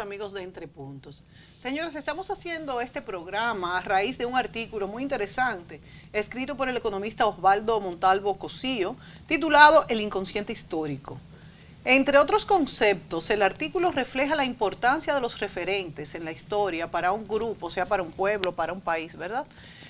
amigos de Entre Puntos. Señores, estamos haciendo este programa a raíz de un artículo muy interesante escrito por el economista Osvaldo Montalvo Cosío, titulado El inconsciente histórico. Entre otros conceptos, el artículo refleja la importancia de los referentes en la historia para un grupo, o sea, para un pueblo, para un país, ¿verdad?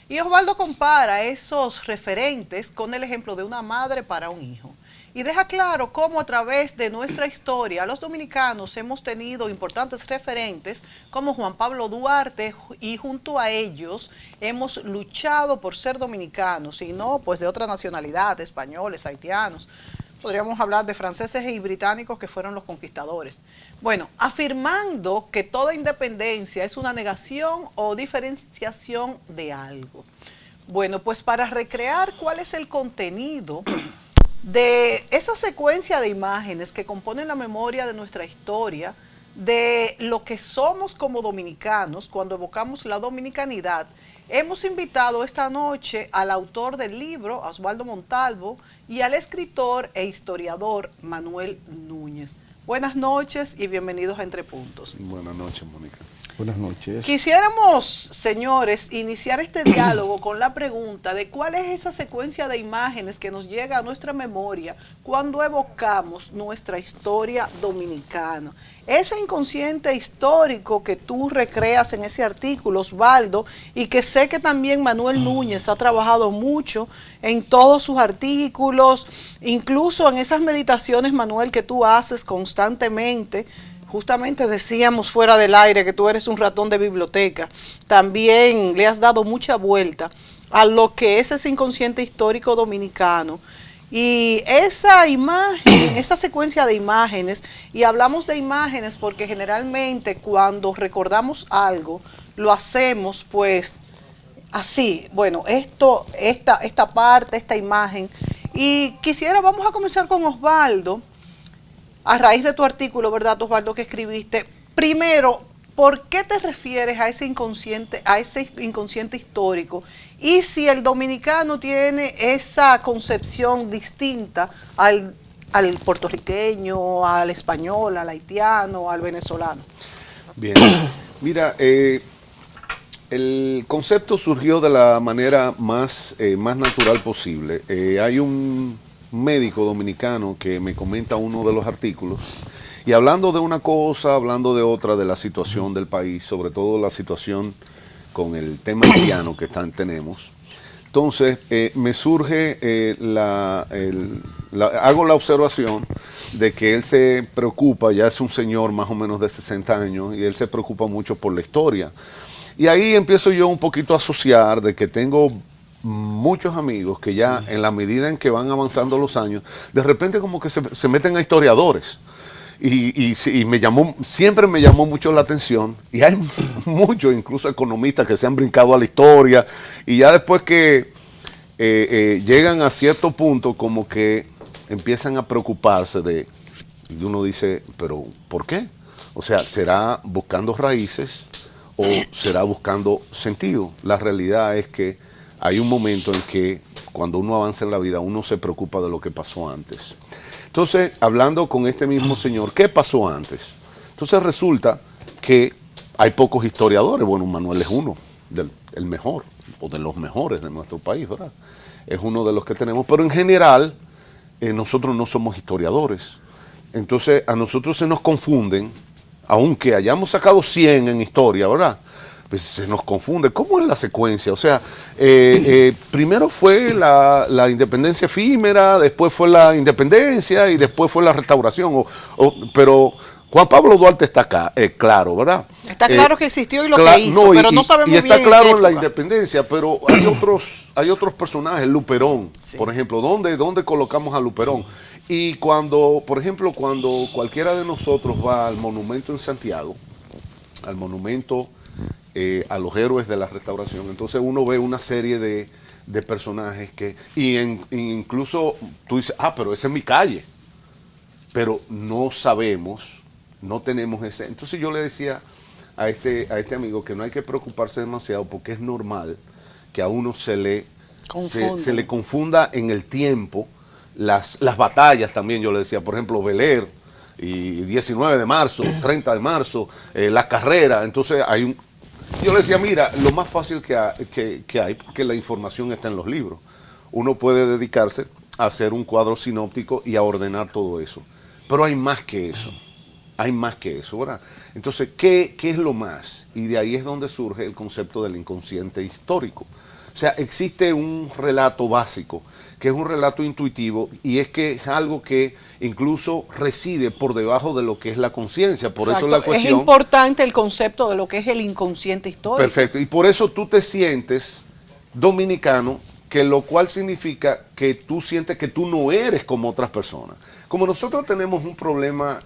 Y Osvaldo compara esos referentes con el ejemplo de una madre para un hijo. Y deja claro cómo a través de nuestra historia los dominicanos hemos tenido importantes referentes como Juan Pablo Duarte y junto a ellos hemos luchado por ser dominicanos y no pues de otra nacionalidad, españoles, haitianos. Podríamos hablar de franceses y británicos que fueron los conquistadores. Bueno, afirmando que toda independencia es una negación o diferenciación de algo. Bueno, pues para recrear cuál es el contenido de esa secuencia de imágenes que componen la memoria de nuestra historia, de lo que somos como dominicanos cuando evocamos la dominicanidad, hemos invitado esta noche al autor del libro, Osvaldo Montalvo, y al escritor e historiador Manuel Núñez. Buenas noches y bienvenidos a Entre Puntos. Buenas noches, Mónica. Buenas noches. Quisiéramos, señores, iniciar este diálogo con la pregunta de cuál es esa secuencia de imágenes que nos llega a nuestra memoria cuando evocamos nuestra historia dominicana. Ese inconsciente histórico que tú recreas en ese artículo, Osvaldo, y que sé que también Manuel Núñez ha trabajado mucho en todos sus artículos, incluso en esas meditaciones, Manuel, que tú haces constantemente. Justamente decíamos fuera del aire que tú eres un ratón de biblioteca. También le has dado mucha vuelta a lo que es ese inconsciente histórico dominicano. Y esa imagen, esa secuencia de imágenes, y hablamos de imágenes porque generalmente cuando recordamos algo, lo hacemos pues así. Bueno, esta parte, esta imagen. Y vamos a comenzar con Osvaldo. A raíz de tu artículo, ¿verdad, Osvaldo, que escribiste? Primero, ¿por qué te refieres a ese inconsciente histórico? Y si el dominicano tiene esa concepción distinta al puertorriqueño, al español, al haitiano, al venezolano. Bien, mira, el concepto surgió de la manera más natural posible. Hay un médico dominicano que me comenta uno de los artículos y hablando de una cosa, hablando de otra, de la situación del país, sobre todo la situación con el tema haitiano que tenemos. Entonces me surge, hago la observación de que él se preocupa, ya es un señor más o menos de 60 años y él se preocupa mucho por la historia. Y ahí empiezo yo un poquito a asociar de que tengo muchos amigos que ya en la medida en que van avanzando los años, de repente como que se meten a historiadores. Y siempre me llamó mucho la atención. Y hay muchos, incluso economistas, que se han brincado a la historia. Y ya después que llegan a cierto punto, como que empiezan a preocuparse y uno dice, pero ¿por qué? O sea, ¿será buscando raíces o será buscando sentido? La realidad es que hay un momento en que cuando uno avanza en la vida, uno se preocupa de lo que pasó antes. Entonces, hablando con este mismo señor, ¿qué pasó antes? Entonces resulta que hay pocos historiadores. Bueno, Manuel es uno, el mejor, o de los mejores de nuestro país, ¿verdad? Es uno de los que tenemos, pero en general, nosotros no somos historiadores. Entonces, a nosotros se nos confunden, aunque hayamos sacado 100 en historia, ¿verdad? Pues se nos confunde. ¿Cómo es la secuencia? O sea, primero fue la independencia efímera, después fue la independencia y después fue la restauración. Pero Juan Pablo Duarte está acá, claro, ¿verdad? Está claro que existió y lo que hizo, no, pero no sabemos bien. Y está claro en la independencia, pero hay otros personajes, Luperón, sí. Por ejemplo, ¿dónde colocamos a Luperón? Y cuando cualquiera de nosotros va al monumento en Santiago, al monumento a los héroes de la restauración, entonces uno ve una serie de personajes que, incluso tú dices, pero esa es mi calle, pero no sabemos, no tenemos ese. Entonces yo le decía a este amigo que no hay que preocuparse demasiado porque es normal que a uno se le confunda en el tiempo las batallas también. Yo le decía, por ejemplo, Bel-Air y 19 de marzo, 30 de marzo, la carrera. Entonces yo le decía, mira, lo más fácil que hay, porque la información está en los libros. Uno puede dedicarse a hacer un cuadro sinóptico y a ordenar todo eso. Pero hay más que eso. Hay más que eso, ¿verdad? Entonces, ¿qué es lo más? Y de ahí es donde surge el concepto del inconsciente histórico. O sea, existe un relato básico, que es un relato intuitivo, y es que es algo que incluso reside por debajo de lo que es la conciencia. Por eso la cuestión... Es importante el concepto de lo que es el inconsciente histórico. Perfecto, y por eso tú te sientes dominicano, que lo cual significa que tú sientes que tú no eres como otras personas. Como nosotros tenemos un problema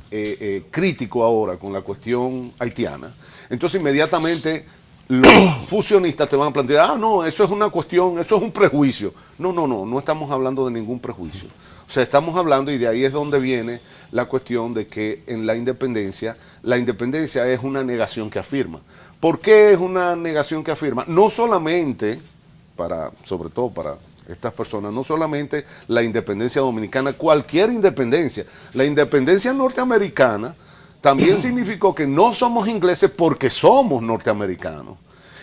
crítico ahora con la cuestión haitiana, entonces inmediatamente los fusionistas te van a plantear, no, eso es una cuestión, eso es un prejuicio. No estamos hablando de ningún prejuicio. O sea, estamos hablando, y de ahí es donde viene la cuestión de que en la independencia es una negación que afirma. ¿Por qué es una negación que afirma? No solamente, sobre todo para estas personas, no solamente la independencia dominicana, cualquier independencia. La independencia norteamericana también significó que no somos ingleses porque somos norteamericanos.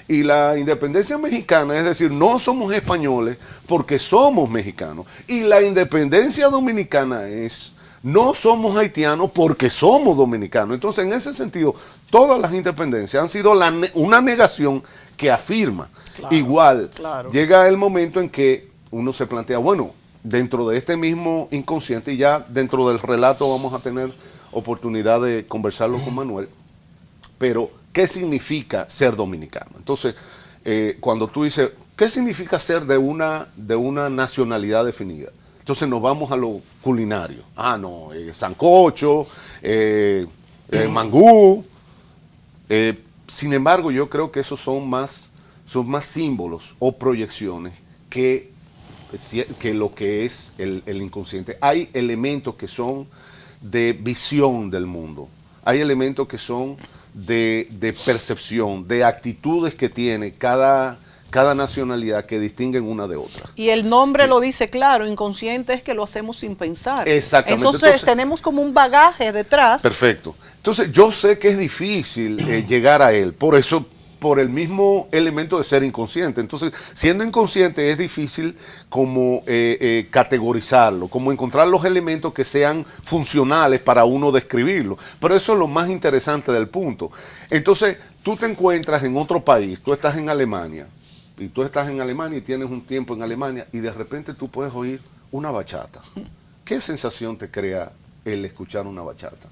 Y la independencia mexicana, es decir, no somos españoles porque somos mexicanos. Y la independencia dominicana es, no somos haitianos porque somos dominicanos. Entonces, en ese sentido, todas las independencias han sido una negación que afirma. Claro, igual, claro. Llega el momento en que uno se plantea, bueno, dentro de este mismo inconsciente, y ya dentro del relato vamos a tener oportunidad de conversarlo con Manuel, pero ¿qué significa ser dominicano? Entonces, cuando tú dices, ¿qué significa ser de una nacionalidad definida? Entonces nos vamos a lo culinario. Sancocho, mangú. Sin embargo, yo creo que esos son más símbolos o proyecciones que lo que es el inconsciente. Hay elementos que son de visión del mundo. Hay elementos que son de percepción, de actitudes que tiene cada nacionalidad que distinguen una de otra. Y el nombre lo dice claro, inconsciente es que lo hacemos sin pensar. Exactamente. Entonces tenemos como un bagaje detrás. Perfecto. Entonces yo sé que es difícil llegar a él, por el mismo elemento de ser inconsciente. Entonces, siendo inconsciente es difícil como categorizarlo, como encontrar los elementos que sean funcionales para uno describirlo. Pero eso es lo más interesante del punto. Entonces, tú te encuentras en otro país, tú estás en Alemania, y tienes un tiempo en Alemania, y de repente tú puedes oír una bachata. ¿Qué sensación te crea el escuchar una bachata?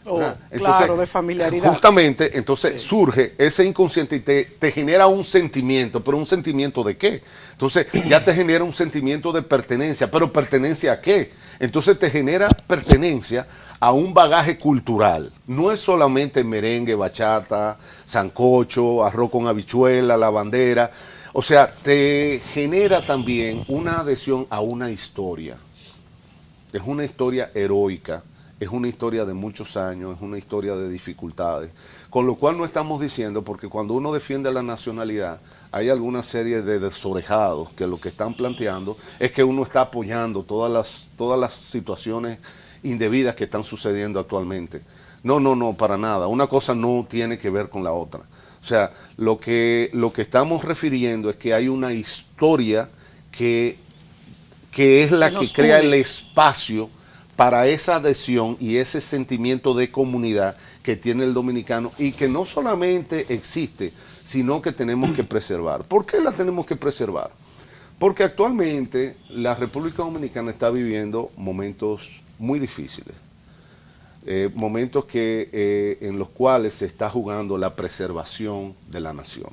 Entonces, claro, de familiaridad. Justamente, entonces surge ese inconsciente y te genera un sentimiento, pero ¿un sentimiento de qué? Entonces ya te genera un sentimiento de pertenencia, pero ¿pertenencia a qué? Entonces te genera pertenencia a un bagaje cultural. No es solamente merengue, bachata, sancocho, arroz con habichuela, la bandera. O sea, te genera también una adhesión a una historia. Es una historia heroica. Es una historia de muchos años, es una historia de dificultades, con lo cual no estamos diciendo, porque cuando uno defiende la nacionalidad, hay alguna serie de desorejados que lo que están planteando es que uno está apoyando todas las situaciones indebidas que están sucediendo actualmente. No, para nada. Una cosa no tiene que ver con la otra. O sea, lo que estamos refiriendo es que hay una historia que es la que crea el espacio para esa adhesión y ese sentimiento de comunidad que tiene el dominicano y que no solamente existe, sino que tenemos que preservar. ¿Por qué la tenemos que preservar? Porque actualmente la República Dominicana está viviendo momentos muy difíciles, momentos en los cuales se está jugando la preservación de la nación.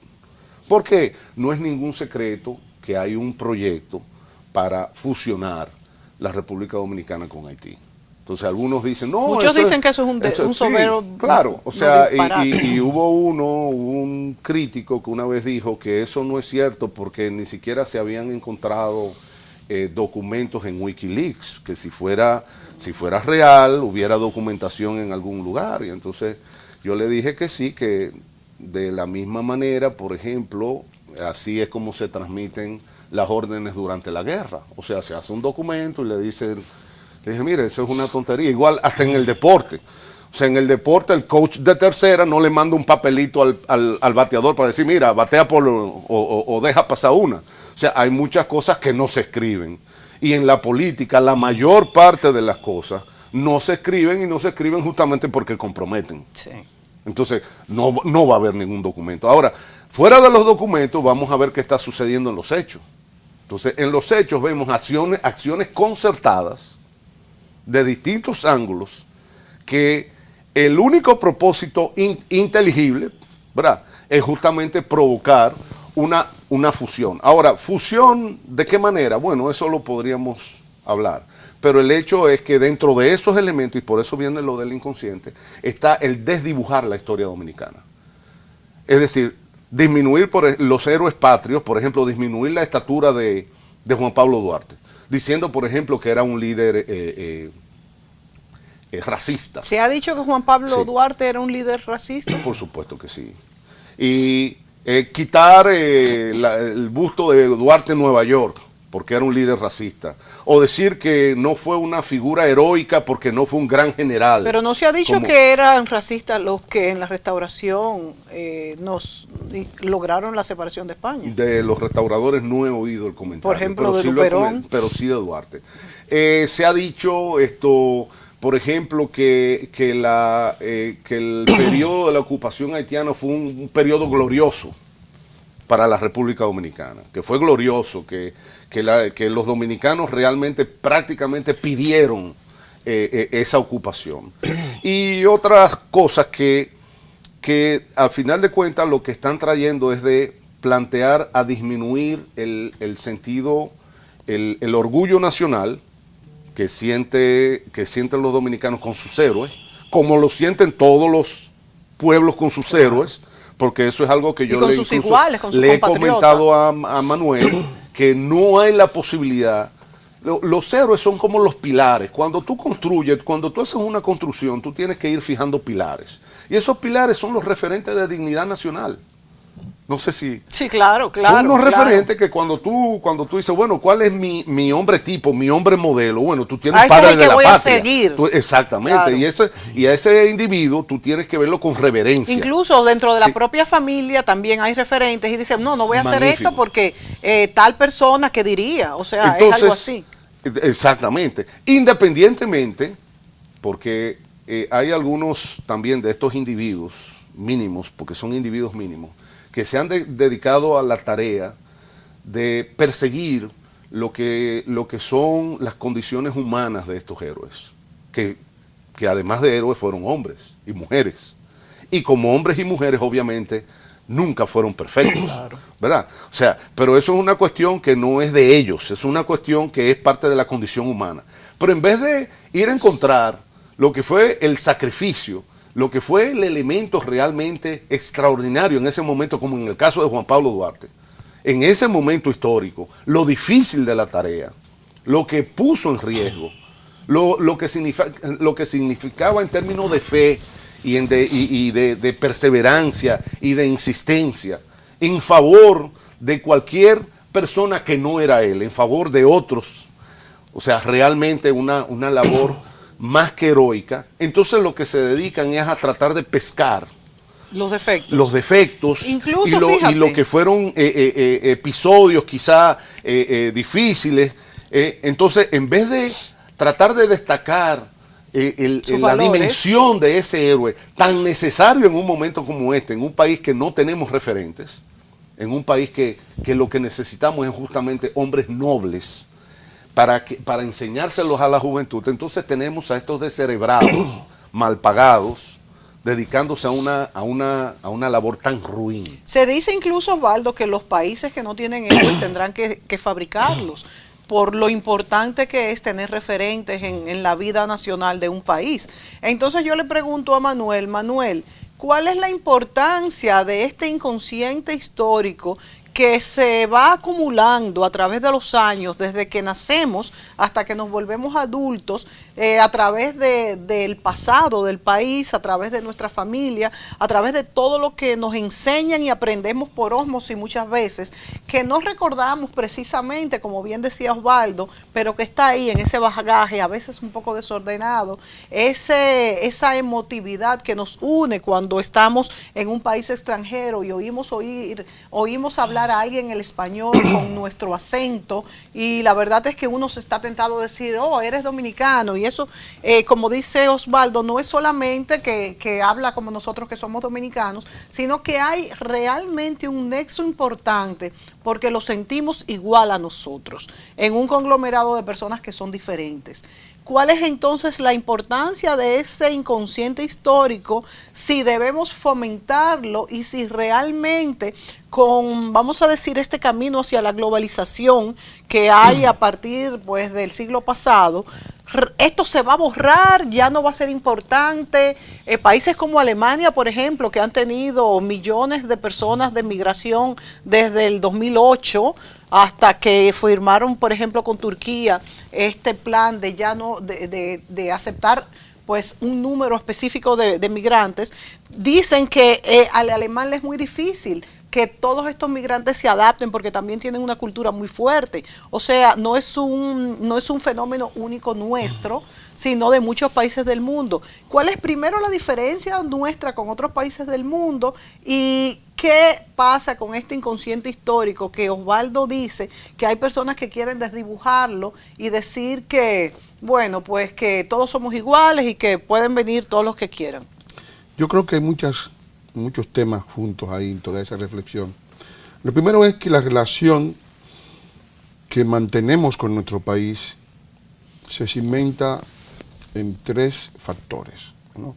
¿Por qué? No es ningún secreto que hay un proyecto para fusionar la República Dominicana con Haití. Entonces algunos dicen, no. Muchos dicen que eso es un soberano. Sí, claro, o sea, y hubo un crítico que una vez dijo que eso no es cierto porque ni siquiera se habían encontrado documentos en Wikileaks, que si fuera real hubiera documentación en algún lugar. Y entonces yo le dije que sí, que de la misma manera, por ejemplo, así es como se transmiten las órdenes durante la guerra. O sea, se hace un documento y le dicen Le dije, mire, eso es una tontería. Igual hasta en el deporte. O sea, en el deporte el coach de tercera no le manda un papelito al bateador para decir, mira, batea o deja pasar una. O sea, hay muchas cosas que no se escriben. Y en la política la mayor parte de las cosas no se escriben y no se escriben justamente porque comprometen. Sí. Entonces, no va a haber ningún documento. Ahora, fuera de los documentos, vamos a ver qué está sucediendo en los hechos. Entonces, en los hechos vemos acciones concertadas de distintos ángulos que el único propósito inteligible, ¿verdad?, es justamente provocar una fusión. Ahora, ¿fusión de qué manera? Bueno, eso lo podríamos hablar. Pero el hecho es que dentro de esos elementos, y por eso viene lo del inconsciente, está el desdibujar la historia dominicana. Es decir, disminuir los héroes patrios, por ejemplo, disminuir la estatura de Juan Pablo Duarte, diciendo, por ejemplo, que era un líder racista. ¿Se ha dicho que Juan Pablo Duarte era un líder racista? Por supuesto que sí. Y quitar el busto de Duarte en Nueva York, porque era un líder racista. O decir que no fue una figura heroica porque no fue un gran general. Pero no se ha dicho que eran racistas los que en la restauración nos lograron la separación de España. De los restauradores no he oído el comentario. Por ejemplo, de sí Luperón. Pero sí de Duarte. Se ha dicho esto, por ejemplo, que el periodo de la ocupación haitiana fue un periodo glorioso para la República Dominicana, que fue glorioso, que los dominicanos realmente prácticamente pidieron esa ocupación. Y otras cosas que al final de cuentas lo que están trayendo es de plantear a disminuir el sentido, el orgullo nacional que sienten los dominicanos con sus héroes, como lo sienten todos los pueblos con sus héroes, porque eso es algo que yo le he comentado a Manuel, que no hay la posibilidad. Los héroes son como los pilares. Cuando tú construyes, cuando tú haces una construcción, tú tienes que ir fijando pilares. Y esos pilares son los referentes de dignidad nacional. No sé si... Sí, claro. Son unos referentes que cuando tú dices, bueno, ¿cuál es mi hombre tipo, mi hombre modelo? Bueno, tú tienes padre de la patria. A seguir. Exactamente. Claro. Y a ese individuo tú tienes que verlo con reverencia. Incluso dentro de la propia familia también hay referentes y dicen, no voy a hacer esto porque tal persona que diría. O sea, entonces, es algo así. Exactamente. Independientemente, porque hay algunos también de estos individuos mínimos, porque son individuos mínimos, que se han dedicado a la tarea de perseguir lo que son las condiciones humanas de estos héroes, que además de héroes fueron hombres y mujeres. Y como hombres y mujeres, obviamente, nunca fueron perfectos, claro, ¿verdad? O sea, pero eso es una cuestión que no es de ellos, es una cuestión que es parte de la condición humana. Pero en vez de ir a encontrar lo que fue el sacrificio, lo que fue el elemento realmente extraordinario en ese momento, como en el caso de Juan Pablo Duarte, en ese momento histórico, lo difícil de la tarea, lo que puso en riesgo, lo que significaba en términos de fe y de perseverancia y de insistencia en favor de cualquier persona que no era él, en favor de otros. O sea, realmente una labor más que heroica. Entonces lo que se dedican es a tratar de pescar los defectos incluso, y lo que fueron episodios quizá difíciles. Entonces, en vez de tratar de destacar la dimensión de ese héroe tan necesario en un momento como este, en un país que no tenemos referentes, en un país que lo que necesitamos es justamente hombres nobles para enseñárselos a la juventud. Entonces tenemos a estos descerebrados, mal pagados, dedicándose a una labor tan ruin. Se dice incluso, Osvaldo, que los países que no tienen héroes tendrán que fabricarlos, por lo importante que es tener referentes en la vida nacional de un país. Entonces yo le pregunto a Manuel, ¿cuál es la importancia de este inconsciente histórico que se va acumulando a través de los años, desde que nacemos hasta que nos volvemos adultos, a través del pasado del país, a través de nuestra familia, a través de todo lo que nos enseñan y aprendemos por ósmosis muchas veces, que no recordamos precisamente, como bien decía Osvaldo, pero que está ahí en ese bagaje, a veces un poco desordenado, esa emotividad que nos une cuando estamos en un país extranjero y oímos hablar a alguien el español con nuestro acento, y la verdad es que uno se está tentado a decir, oh, eres dominicano, y eso, como dice Osvaldo, no es solamente que habla como nosotros que somos dominicanos, sino que hay realmente un nexo importante, porque lo sentimos igual a nosotros, en un conglomerado de personas que son diferentes. ¿Cuál es entonces la importancia de ese inconsciente histórico? Si debemos fomentarlo y si realmente con, vamos a decir, este camino hacia la globalización que hay a partir pues del siglo pasado, esto se va a borrar, ya no va a ser importante. Países como Alemania, por ejemplo, que han tenido millones de personas de migración desde el 2008 hasta que firmaron, por ejemplo, con Turquía este plan de ya no de aceptar pues un número específico de migrantes, dicen que al alemán le es muy difícil que todos estos migrantes se adapten porque también tienen una cultura muy fuerte. O sea, no es un fenómeno único nuestro, sino de muchos países del mundo. ¿Cuál es primero la diferencia nuestra con otros países del mundo y qué pasa con este inconsciente histórico que Osvaldo dice que hay personas que quieren desdibujarlo y decir que, bueno, pues que todos somos iguales y que pueden venir todos los que quieran? Yo creo que hay muchos temas juntos ahí en toda esa reflexión. Lo primero es que la relación que mantenemos con nuestro país se cimenta en 3 factores, ¿no?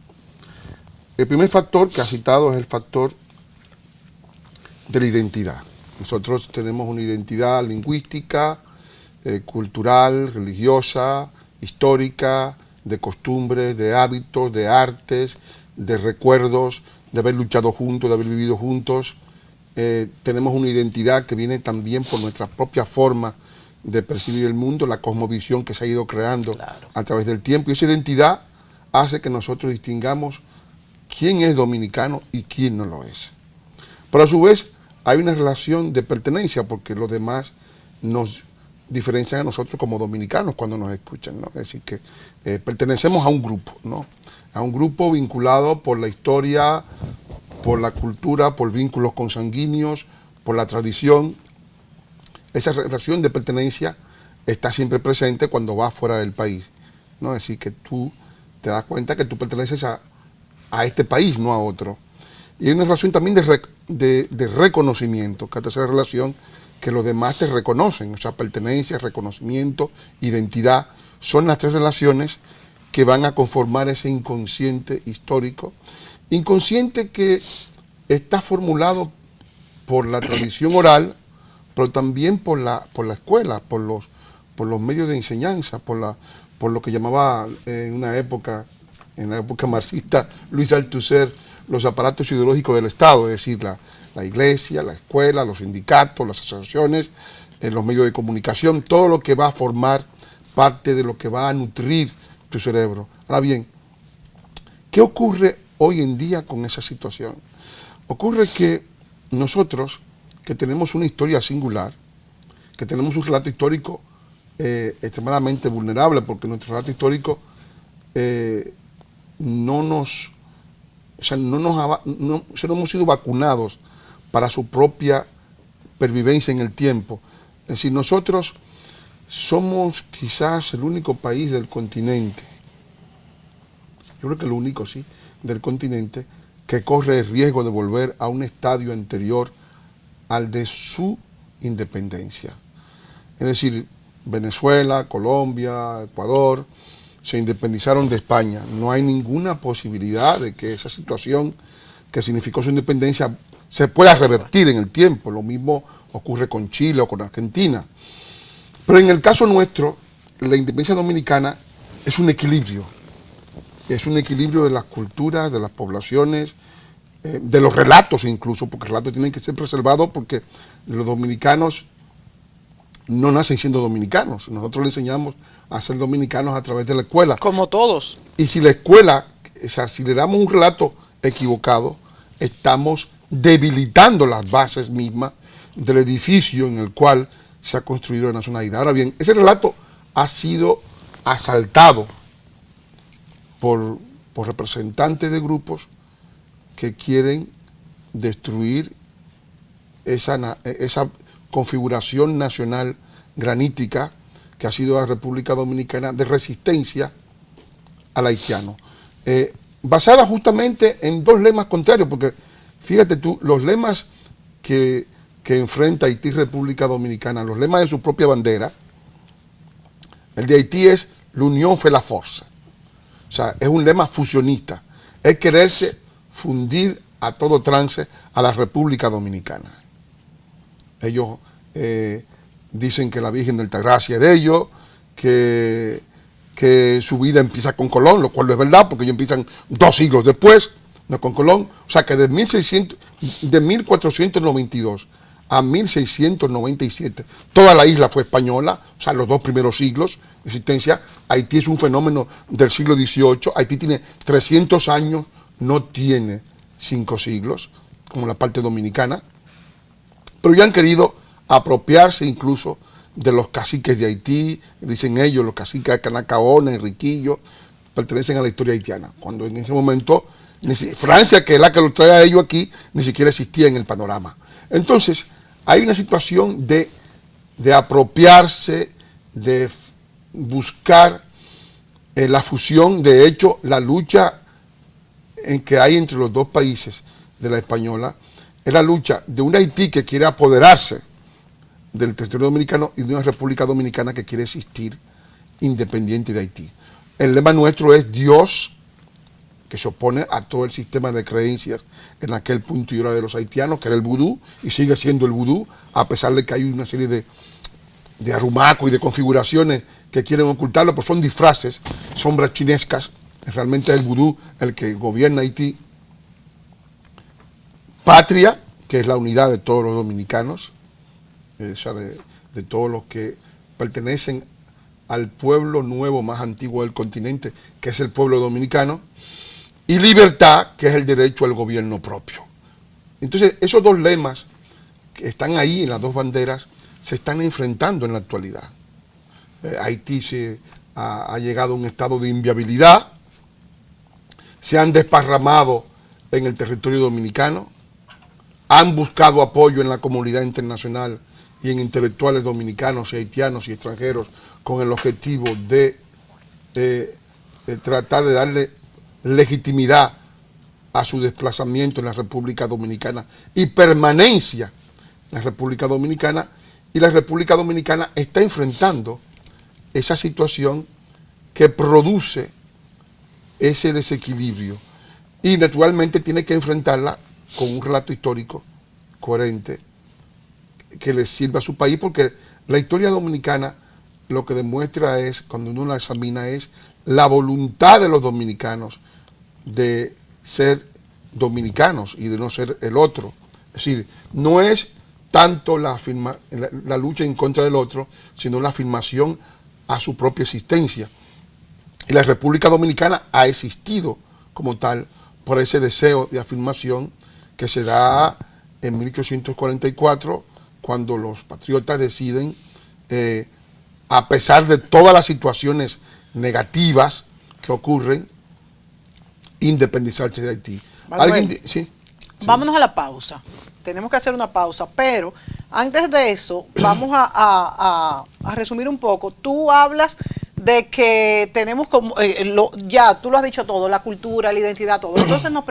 El primer factor que ha citado es el factor de la identidad. Nosotros tenemos una identidad lingüística, cultural, religiosa, histórica, de costumbres, de hábitos, de artes, de recuerdos, de haber luchado juntos, de haber vivido juntos. Tenemos una identidad que viene también por nuestra propia forma de percibir el mundo, la cosmovisión que se ha ido creando a través del tiempo. Y esa identidad hace que nosotros distingamos quién es dominicano y quién no lo es. Pero a su vez hay una relación de pertenencia, porque los demás nos diferencian a nosotros como dominicanos cuando nos escuchan, ¿no? Es decir, que pertenecemos a un grupo, ¿no? A un grupo vinculado por la historia, por la cultura, por vínculos consanguíneos, por la tradición. Esa relación de pertenencia está siempre presente cuando vas fuera del país, ¿no? Es decir, que tú te das cuenta que tú perteneces a este país, no a otro. Y hay una relación también de reconocimiento, que es esa relación que los demás te reconocen, o sea, pertenencia, reconocimiento, identidad, son las 3 relaciones que van a conformar ese inconsciente histórico, inconsciente que está formulado por la tradición oral, pero también por la escuela, por los medios de enseñanza, por lo que llamaba en la época marxista, Luis Althusser, los aparatos ideológicos del Estado, es decir, la iglesia, la escuela, los sindicatos, las asociaciones, los medios de comunicación, todo lo que va a formar parte de lo que va a nutrir tu cerebro. Ahora bien, ¿qué ocurre hoy en día con esa situación? Ocurre que nosotros, que tenemos una historia singular, que tenemos un relato histórico extremadamente vulnerable, porque nuestro relato histórico no hemos sido vacunados para su propia pervivencia en el tiempo. Es decir, nosotros somos quizás el único país del continente, yo creo que el único, sí, del continente, que corre el riesgo de volver a un estadio anterior al de su independencia. Es decir, Venezuela, Colombia, Ecuador, se independizaron de España. No hay ninguna posibilidad de que esa situación que significó su independencia se pueda revertir en el tiempo. Lo mismo ocurre con Chile o con Argentina. Pero en el caso nuestro, la independencia dominicana es un equilibrio. Es un equilibrio de las culturas, de las poblaciones de los relatos incluso, porque los relatos tienen que ser preservados porque los dominicanos no nacen siendo dominicanos. Nosotros le enseñamos a ser dominicanos a través de la escuela. Como todos. Y si la escuela, o sea, si le damos un relato equivocado, estamos debilitando las bases mismas del edificio en el cual se ha construido la nacionalidad. Ahora bien, ese relato ha sido asaltado por representantes de grupos que quieren destruir esa configuración nacional granítica que ha sido la República Dominicana de resistencia al haitiano. Basada justamente en dos lemas contrarios, porque fíjate tú, los lemas que enfrenta Haití y República Dominicana, los lemas de su propia bandera, el de Haití es l'unión fait la force. O sea, es un lema fusionista, es quererse fundir a todo trance a la República Dominicana. Ellos dicen que la Virgen de Altagracia es de ellos, que su vida empieza con Colón, lo cual no es verdad, porque ellos empiezan 2 siglos después, no con Colón. O sea que de 1492 a 1697, toda la isla fue española, o sea, los 2 primeros siglos de existencia. Haití es un fenómeno del siglo XVIII, Haití tiene 300 años, no tiene 5 siglos, como la parte dominicana, pero ya han querido apropiarse incluso de los caciques de Haití, dicen ellos, los caciques de Canacaona, Enriquillo, pertenecen a la historia haitiana, cuando en ese momento Francia, que es la que los trae a ellos aquí, ni siquiera existía en el panorama. Entonces, hay una situación de apropiarse, de buscar la fusión. De hecho, la lucha en que hay entre los dos países de la española es la lucha de un Haití que quiere apoderarse del territorio dominicano y de una República Dominicana que quiere existir independiente de Haití. El lema nuestro es Dios, que se opone a todo el sistema de creencias en aquel punto y hora de los haitianos, que era el vudú, y sigue siendo el vudú, a pesar de que hay una serie de arrumacos y de configuraciones que quieren ocultarlo, pues son disfraces, sombras chinescas. Realmente es el vudú el que gobierna Haití. Patria, que es la unidad de todos los dominicanos, o sea, de todos los que pertenecen al pueblo nuevo más antiguo del continente, que es el pueblo dominicano, y libertad, que es el derecho al gobierno propio. Entonces, esos dos lemas que están ahí en las dos banderas se están enfrentando en la actualidad. Haití ha llegado a un estado de inviabilidad, se han desparramado en el territorio dominicano, han buscado apoyo en la comunidad internacional y en intelectuales dominicanos y haitianos y extranjeros con el objetivo de tratar de darle legitimidad a su desplazamiento en la República Dominicana y permanencia en la República Dominicana, y la República Dominicana está enfrentando esa situación que produce ese desequilibrio y naturalmente tiene que enfrentarla con un relato histórico coherente que le sirva a su país, porque la historia dominicana lo que demuestra es, cuando uno la examina, es la voluntad de los dominicanos de ser dominicanos y de no ser el otro. Es decir, no es tanto la lucha en contra del otro, sino la afirmación a su propia existencia. Y la República Dominicana ha existido como tal por ese deseo de afirmación que se da en 1844, cuando los patriotas deciden, a pesar de todas las situaciones negativas que ocurren, independizarse de Haití. ¿Sí? Vámonos a la pausa. Tenemos que hacer una pausa, pero antes de eso, vamos a resumir un poco. Tú hablas de que tenemos como, ya tú lo has dicho todo, la cultura, la identidad, todo. Entonces nos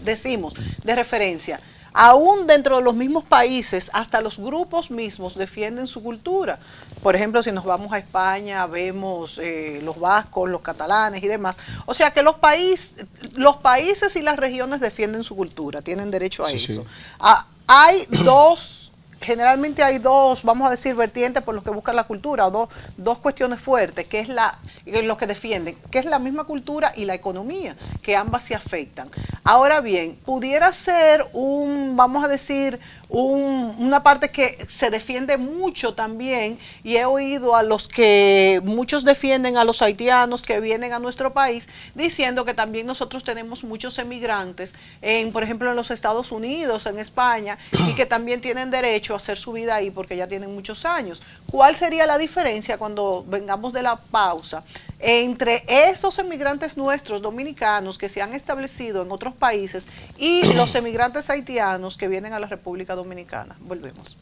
decimos de referencia, aún dentro de los mismos países, hasta los grupos mismos defienden su cultura. Por ejemplo, si nos vamos a España, vemos los vascos, los catalanes y demás. O sea que los países y las regiones defienden su cultura, tienen derecho a eso. Sí. Generalmente hay dos, vamos a decir, vertientes por los que buscan la cultura, o dos cuestiones fuertes, que es lo que defienden, que es la misma cultura y la economía, que ambas se afectan. Ahora bien, pudiera ser vamos a decir, una parte que se defiende mucho también, y he oído a los que muchos defienden a los haitianos que vienen a nuestro país, diciendo que también nosotros tenemos muchos emigrantes, por ejemplo, en los Estados Unidos, en España, y que también tienen derecho a hacer su vida ahí porque ya tienen muchos años. ¿Cuál sería la diferencia cuando vengamos de la pausa entre esos emigrantes nuestros dominicanos que se han establecido en otros países y los emigrantes haitianos que vienen a la República Dominicana? Volvemos.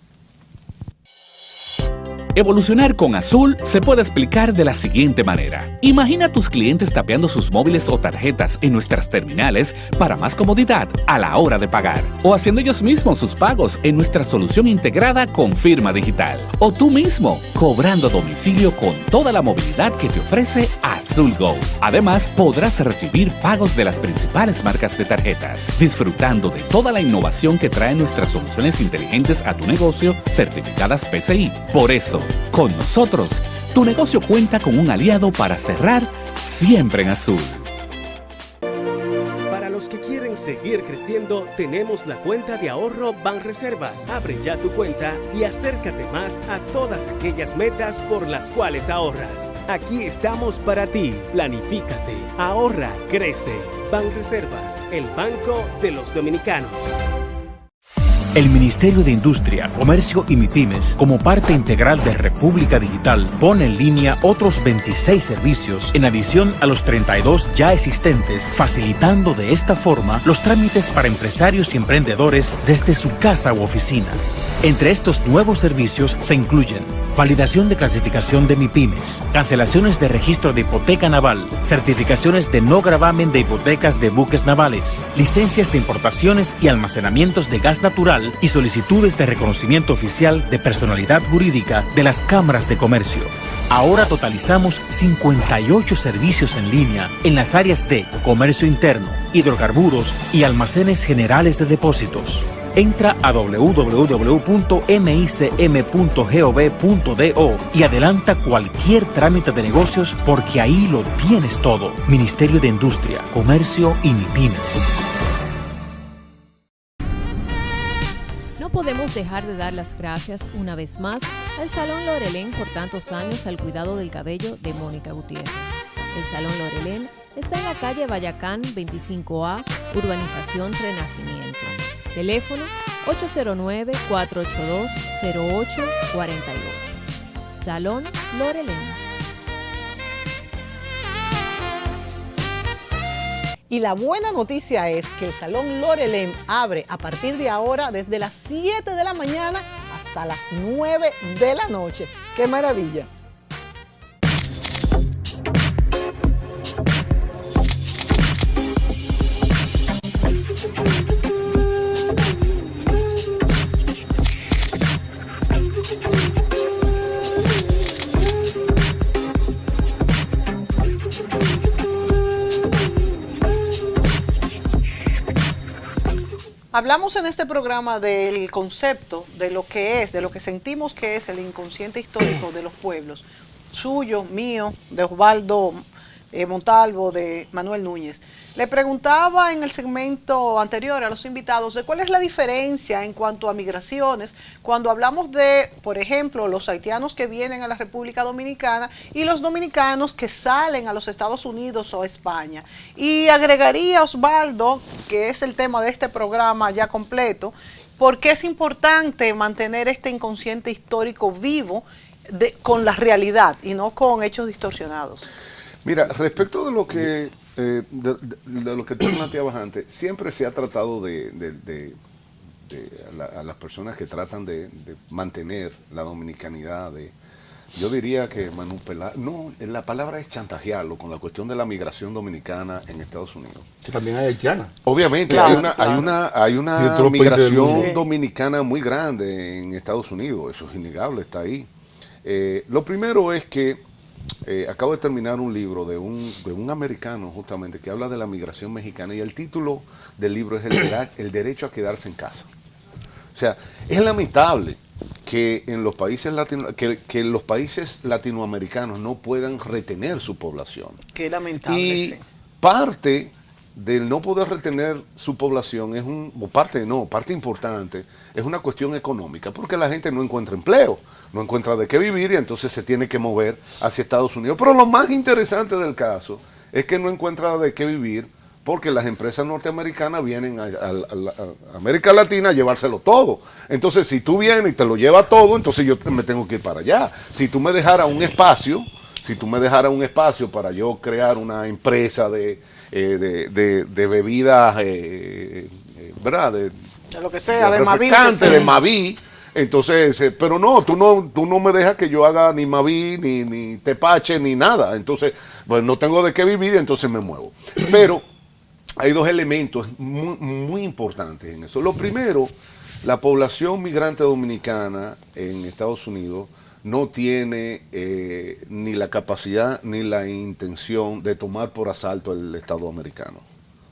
Evolucionar con Azul se puede explicar de la siguiente manera. Imagina a tus clientes tapeando sus móviles o tarjetas en nuestras terminales para más comodidad a la hora de pagar, o haciendo ellos mismos sus pagos en nuestra solución integrada con firma digital, o tú mismo cobrando a domicilio con toda la movilidad que te ofrece Azul Go. Además, podrás recibir pagos de las principales marcas de tarjetas, disfrutando de toda la innovación que traen nuestras soluciones inteligentes a tu negocio, certificadas PCI. Por eso, con nosotros, tu negocio cuenta con un aliado para cerrar siempre en azul. Para los que quieren seguir creciendo, tenemos la cuenta de ahorro Banreservas. Abre ya tu cuenta y acércate más a todas aquellas metas por las cuales ahorras. Aquí estamos para ti. Planifícate, ahorra, crece. Banreservas, el banco de los dominicanos. El Ministerio de Industria, Comercio y MIPYMES, como parte integral de República Digital, pone en línea otros 26 servicios en adición a los 32 ya existentes, facilitando de esta forma los trámites para empresarios y emprendedores desde su casa u oficina. Entre estos nuevos servicios se incluyen validación de clasificación de MIPYMES, cancelaciones de registro de hipoteca naval, certificaciones de no gravamen de hipotecas de buques navales, licencias de importaciones y almacenamientos de gas natural y solicitudes de reconocimiento oficial de personalidad jurídica de las cámaras de comercio. Ahora totalizamos 58 servicios en línea en las áreas de comercio interno, hidrocarburos y almacenes generales de depósitos. Entra a www.micm.gov.do y adelanta cualquier trámite de negocios porque ahí lo tienes todo. Ministerio de Industria, Comercio y MIPYMES. No podemos dejar de dar las gracias una vez más al Salón Lorelén por tantos años al cuidado del cabello de Mónica Gutiérrez. El Salón Lorelén está en la calle Bayacán 25A, Urbanización Renacimiento. Teléfono 809-482-0848. Salón Lorelén. Y la buena noticia es que el Salón Lorelén abre a partir de ahora desde las 7 de la mañana hasta las 9 de la noche. ¡Qué maravilla! Hablamos en este programa del concepto, de lo que es, de lo que sentimos que es el inconsciente histórico de los pueblos, suyo, mío, de Osvaldo Montalvo, de Manuel Núñez. Le preguntaba en el segmento anterior a los invitados de cuál es la diferencia en cuanto a migraciones cuando hablamos de, por ejemplo, los haitianos que vienen a la República Dominicana y los dominicanos que salen a los Estados Unidos o a España. Y agregaría, Osvaldo, que es el tema de este programa ya completo, por qué es importante mantener este inconsciente histórico vivo con la realidad y no con hechos distorsionados. Mira, respecto de lo que de lo que tú planteabas antes, siempre se ha tratado a las personas que tratan de mantener la dominicanidad, yo diría que la palabra es chantajearlo con la cuestión de la migración dominicana en Estados Unidos. Que también hay haitiana. Obviamente, claro, hay una Y migración dominicana muy grande en Estados Unidos, eso es innegable, está ahí. Lo primero es que acabo de terminar un libro de un americano justamente que habla de la migración mexicana y el título del libro es El derecho a quedarse en casa. O sea, es lamentable que en los países que los países latinoamericanos no puedan retener su población. Qué lamentable, y sí. parte del no poder retener su población es parte importante, es una cuestión económica, porque la gente no encuentra empleo, no encuentra de qué vivir y entonces se tiene que mover hacia Estados Unidos. Pero lo más interesante del caso es que no encuentra de qué vivir porque las empresas norteamericanas vienen a América Latina a llevárselo todo. Entonces, si tú vienes y te lo llevas todo, entonces yo me tengo que ir para allá. Si tú me dejaras un espacio para yo crear una empresa de bebidas, ¿verdad? De lo que sea, de Maví. De Maví. Entonces, pero no, tú no me dejas que yo haga ni Maví, ni tepache, ni nada. Entonces, pues no tengo de qué vivir, entonces me muevo. Pero hay dos elementos muy, muy importantes en eso. Lo primero, la población migrante dominicana en Estados Unidos no tiene ni la capacidad ni la intención de tomar por asalto el Estado americano.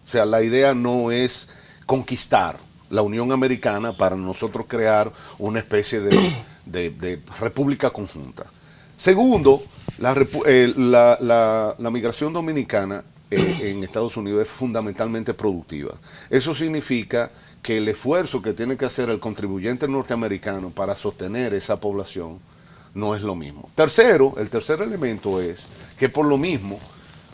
O sea, la idea no es conquistar la Unión Americana para nosotros crear una especie de república conjunta. Segundo, la migración dominicana en Estados Unidos es fundamentalmente productiva. Eso significa que el esfuerzo que tiene que hacer el contribuyente norteamericano para sostener esa población no es lo mismo. Tercero, el tercer elemento es que por lo mismo,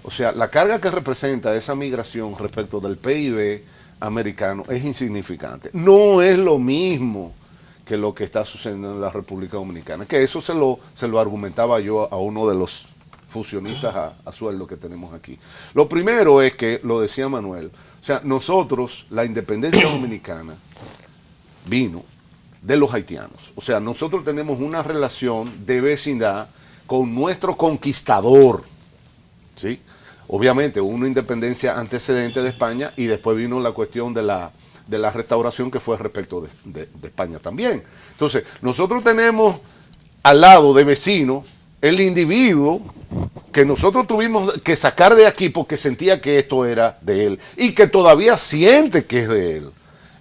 o sea, la carga que representa esa migración respecto del PIB americano es insignificante. No es lo mismo que lo que está sucediendo en la República Dominicana, que eso se lo argumentaba yo a uno de los fusionistas a sueldo que tenemos aquí. Lo primero es que, lo decía Manuel, o sea, nosotros, la independencia dominicana vino de los haitianos. O sea, nosotros tenemos una relación de vecindad con nuestro conquistador, ¿sí? Obviamente hubo una independencia antecedente de España y después vino la cuestión de la restauración que fue respecto de España también. Entonces, nosotros tenemos al lado de vecino el individuo que nosotros tuvimos que sacar de aquí porque sentía que esto era de él y que todavía siente que es de él.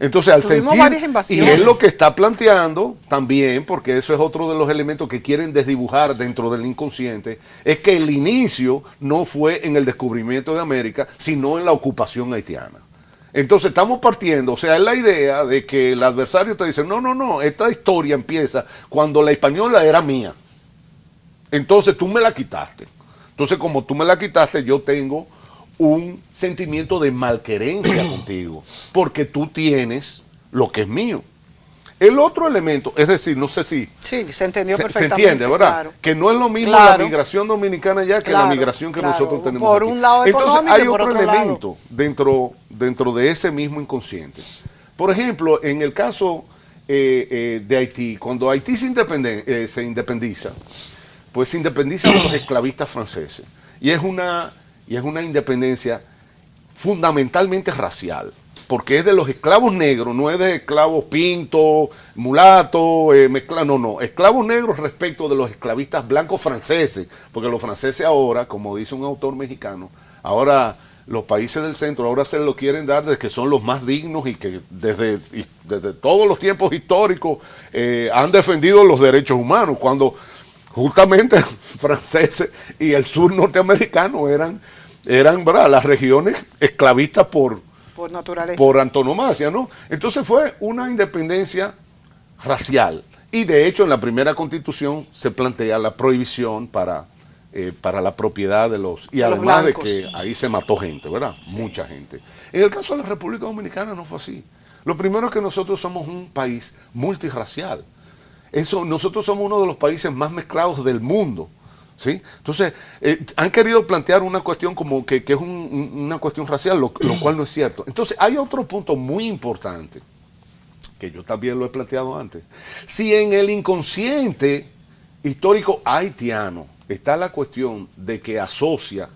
Entonces, al Tuvimos sentir, varias y invasiones. es lo que está planteando también, porque eso es otro de los elementos que quieren desdibujar dentro del inconsciente, es que el inicio no fue en el descubrimiento de América, sino en la ocupación haitiana. Entonces estamos partiendo, o sea, es la idea de que el adversario te dice, no, esta historia empieza cuando la española era mía. Entonces tú me la quitaste. Entonces, como tú me la quitaste, yo tengo un sentimiento de malquerencia contigo, porque tú tienes lo que es mío. El otro elemento, es decir, no sé si sí, se entendió Se perfectamente. entiende, ¿verdad? Claro. Que no es lo mismo Claro. la migración dominicana ya que la migración que nosotros tenemos por aquí. un lado Entonces, económico hay y por otro otro elemento dentro de ese mismo inconsciente. Por ejemplo, en el caso de Haití, cuando Haití se independiza, pues se independiza de los esclavistas franceses. Y es una independencia fundamentalmente racial, porque es de los esclavos negros, no es de esclavos pintos, mulatos, esclavos negros respecto de los esclavistas blancos franceses, porque los franceses ahora, como dice un autor mexicano, ahora los países del centro ahora se lo quieren dar de que son los más dignos y que desde todos los tiempos históricos han defendido los derechos humanos, cuando justamente franceses y el sur norteamericano eran ¿verdad?, las regiones esclavistas por naturaleza, por antonomasia, ¿no? Entonces fue una independencia racial y de hecho en la primera constitución se plantea la prohibición para la propiedad de los además de que ahí se mató gente, ¿verdad? Sí. Mucha gente. En el caso de la República Dominicana no fue así. Lo primero es que nosotros somos un país multirracial. Nosotros somos uno de los países más mezclados del mundo, ¿sí? Entonces, han querido plantear una cuestión como que es una cuestión racial, lo cual no es cierto. Entonces, hay otro punto muy importante, que yo también lo he planteado antes. Si en el inconsciente histórico haitiano está la cuestión de que asocia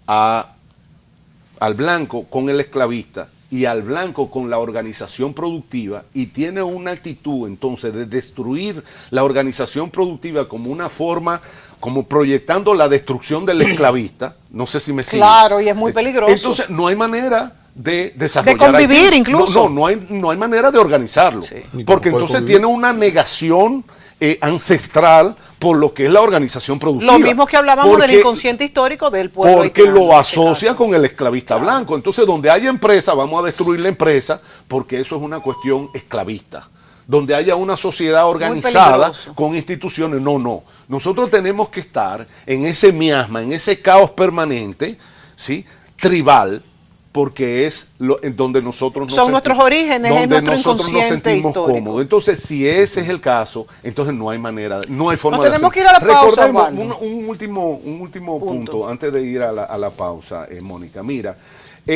al blanco con el esclavista, y al blanco con la organización productiva, y tiene una actitud entonces de destruir la organización productiva como una forma, como proyectando la destrucción del esclavista, no sé si me sigue. Claro, y es muy peligroso. Entonces no hay manera de desarrollar. De convivir incluso. No hay manera de organizarlo, sí. Porque entonces tiene una negación ancestral por lo que es la organización productiva. Lo mismo que hablábamos del inconsciente histórico del pueblo porque haitiano, lo asocia con el esclavista blanco. Entonces, donde haya empresa, vamos a destruir la empresa, porque eso es una cuestión esclavista. Donde haya una sociedad organizada con instituciones, no. Nosotros tenemos que estar en ese miasma, en ese caos permanente, ¿sí? Tribal, porque es en donde nosotros son nuestros orígenes, es nuestro inconsciente histórico. Cómodos. Entonces, si ese es el caso, entonces no hay manera, no hay forma de hacerlo. Tenemos que ir a la pausa, un último punto antes de ir a la pausa, Mónica. Mira,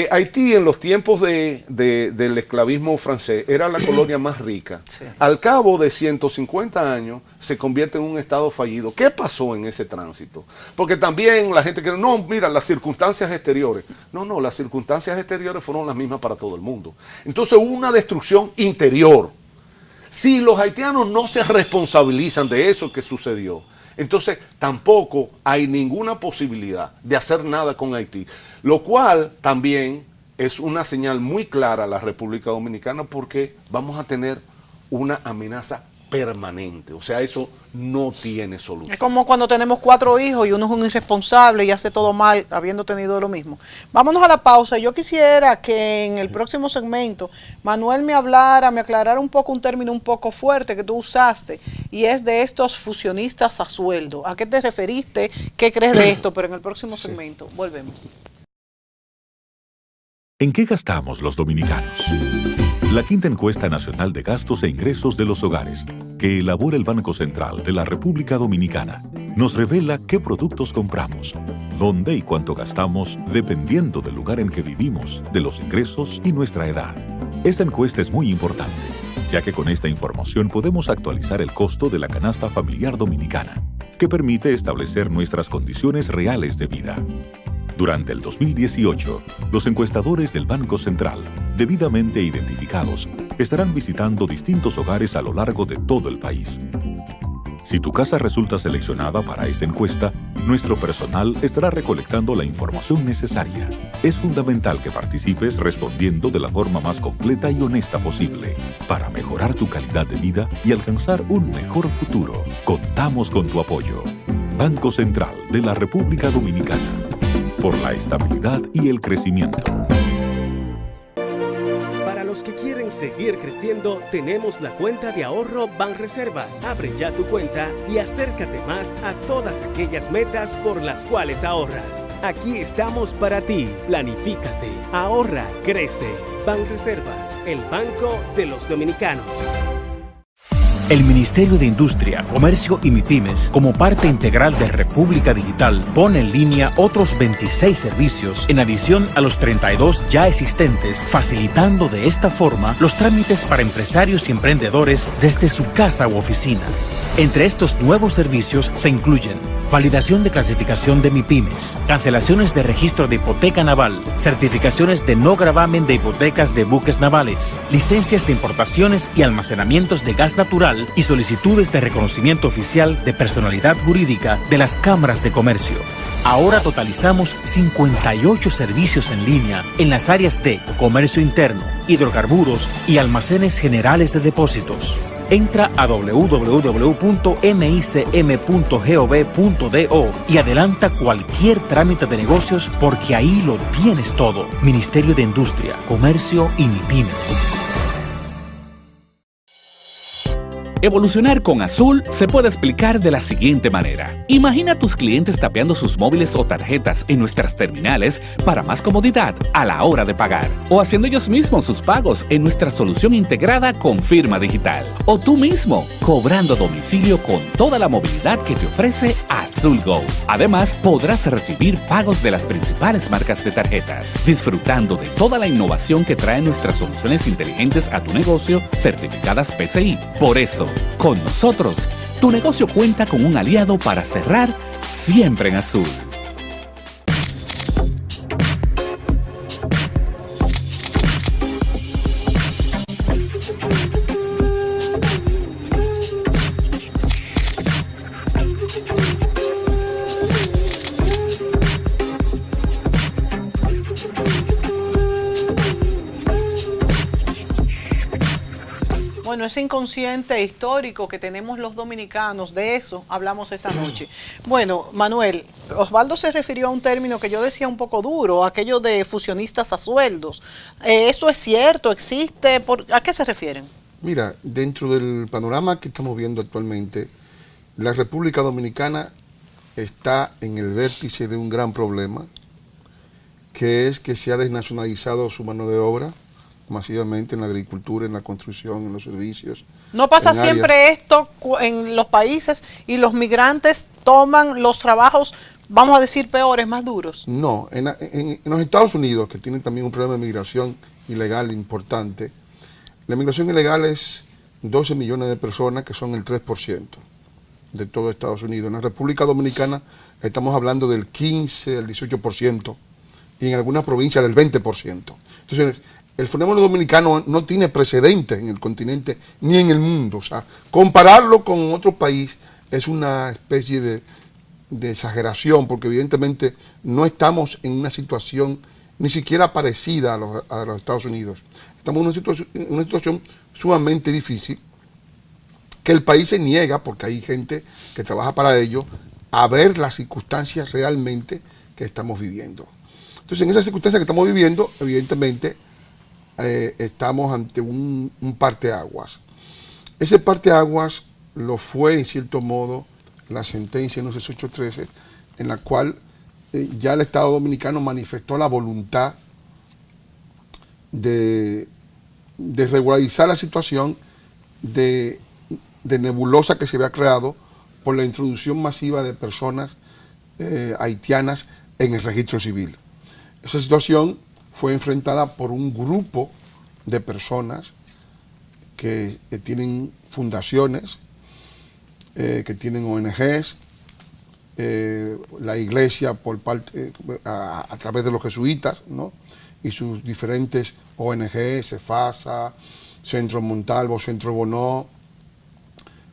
Haití en los tiempos del esclavismo francés era la colonia más rica. Sí. Al cabo de 150 años se convierte en un estado fallido. ¿Qué pasó en ese tránsito? Porque también la gente cree, no, mira, las circunstancias exteriores. No, las circunstancias exteriores fueron las mismas para todo el mundo. Entonces hubo una destrucción interior. Si los haitianos no se responsabilizan de eso que sucedió, entonces tampoco hay ninguna posibilidad de hacer nada con Haití, lo cual también es una señal muy clara a la República Dominicana, porque vamos a tener una amenaza permanente. O sea, eso no tiene solución. Es como cuando tenemos 4 hijos y uno es un irresponsable y hace todo mal habiendo tenido lo mismo. Vámonos a la pausa. Yo quisiera que en el próximo segmento Manuel me aclarara un poco un término un poco fuerte que tú usaste, y es de estos fusionistas a sueldo. ¿A qué te referiste? ¿Qué crees de esto? Pero en el próximo segmento volvemos. ¿En qué gastamos los dominicanos? La quinta encuesta nacional de gastos e ingresos de los hogares, que elabora el Banco Central de la República Dominicana, nos revela qué productos compramos, dónde y cuánto gastamos dependiendo del lugar en que vivimos, de los ingresos y nuestra edad. Esta encuesta es muy importante, ya que con esta información podemos actualizar el costo de la canasta familiar dominicana, que permite establecer nuestras condiciones reales de vida. Durante el 2018, los encuestadores del Banco Central, debidamente identificados, estarán visitando distintos hogares a lo largo de todo el país. Si tu casa resulta seleccionada para esta encuesta, nuestro personal estará recolectando la información necesaria. Es fundamental que participes respondiendo de la forma más completa y honesta posible, para mejorar tu calidad de vida y alcanzar un mejor futuro. Contamos con tu apoyo. Banco Central de la República Dominicana. Por la estabilidad y el crecimiento. Para los que quieren seguir creciendo, tenemos la cuenta de ahorro Banreservas. Abre ya tu cuenta y acércate más a todas aquellas metas por las cuales ahorras. Aquí estamos para ti. Planifícate, ahorra, crece. Banreservas, el banco de los dominicanos. El Ministerio de Industria, Comercio y MIPIMES, como parte integral de República Digital, pone en línea otros 26 servicios en adición a los 32 ya existentes, facilitando de esta forma los trámites para empresarios y emprendedores desde su casa u oficina. Entre estos nuevos servicios se incluyen validación de clasificación de MIPIMES, cancelaciones de registro de hipoteca naval, certificaciones de no gravamen de hipotecas de buques navales, licencias de importaciones y almacenamientos de gas natural y solicitudes de reconocimiento oficial de personalidad jurídica de las cámaras de comercio. Ahora totalizamos 58 servicios en línea en las áreas de comercio interno, hidrocarburos y almacenes generales de depósitos. Entra a www.micm.gov.do y adelanta cualquier trámite de negocios, porque ahí lo tienes todo. Ministerio de Industria, Comercio y MIPIMES. Evolucionar con Azul se puede explicar de la siguiente manera. Imagina a tus clientes tapeando sus móviles o tarjetas en nuestras terminales para más comodidad a la hora de pagar, o haciendo ellos mismos sus pagos en nuestra solución integrada con firma digital, o tú mismo cobrando a domicilio con toda la movilidad que te ofrece Azul Go. Además, podrás recibir pagos de las principales marcas de tarjetas, disfrutando de toda la innovación que traen nuestras soluciones inteligentes a tu negocio, certificadas PCI. Por eso, con nosotros, tu negocio cuenta con un aliado para cerrar siempre en azul. Bueno, Bueno, ese inconsciente histórico que tenemos los dominicanos, de eso hablamos esta noche. Bueno, Manuel, Osvaldo se refirió a un término que yo decía un poco duro, aquello de fusionistas a sueldos. ¿Eso es cierto? ¿Existe? ¿A qué se refieren? Mira, dentro del panorama que estamos viendo actualmente, la República Dominicana está en el vértice de un gran problema, que es que se ha desnacionalizado su mano de obra masivamente en la agricultura, en la construcción, en los servicios. ¿No pasa siempre esto en los países y los migrantes toman los trabajos, vamos a decir, peores, más duros? No, en los Estados Unidos, que tienen también un problema de migración ilegal importante, la migración ilegal es 12 millones de personas, que son el 3% de todo Estados Unidos. En la República Dominicana estamos hablando del 15, del 18%, y en algunas provincias del 20%. Entonces, el fenómeno dominicano no tiene precedentes en el continente ni en el mundo. O sea, compararlo con otro país es una especie de exageración, porque evidentemente no estamos en una situación ni siquiera parecida a los Estados Unidos. Estamos en una situación sumamente difícil, que el país se niega, porque hay gente que trabaja para ello, a ver las circunstancias realmente que estamos viviendo. Entonces, en esas circunstancias que estamos viviendo, evidentemente, estamos ante un parteaguas. Ese parteaguas lo fue, en cierto modo, la sentencia 16813, en la cual ya el Estado Dominicano manifestó la voluntad de regularizar la situación de nebulosa que se había creado por la introducción masiva de personas haitianas en el registro civil. Esa situación fue enfrentada por un grupo de personas que tienen fundaciones, que tienen ONGs, la iglesia por parte, a través de los jesuitas, ¿no? Y sus diferentes ONGs, CEFASA, Centro Montalvo, Centro Bonó,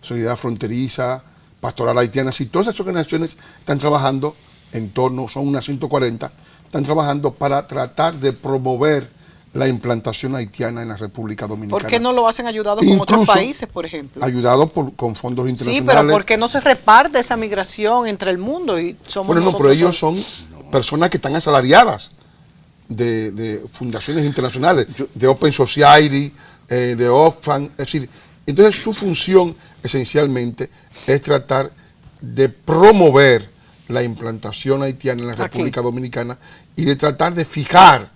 Solidaridad Fronteriza, Pastoral Haitiana, y todas esas organizaciones están trabajando en torno, son unas 140, están trabajando para tratar de promover la implantación haitiana en la República Dominicana. ¿Por qué no lo hacen ayudados con otros países, por ejemplo? Ayudados con fondos internacionales. Sí, pero ¿por qué no se reparte esa migración entre el mundo? Y somos bueno, no, pero ellos son personas que están asalariadas de fundaciones internacionales, de Open Society, de Oxfam, es decir, entonces su función esencialmente es tratar de promover la implantación haitiana en la República Dominicana y de tratar de fijar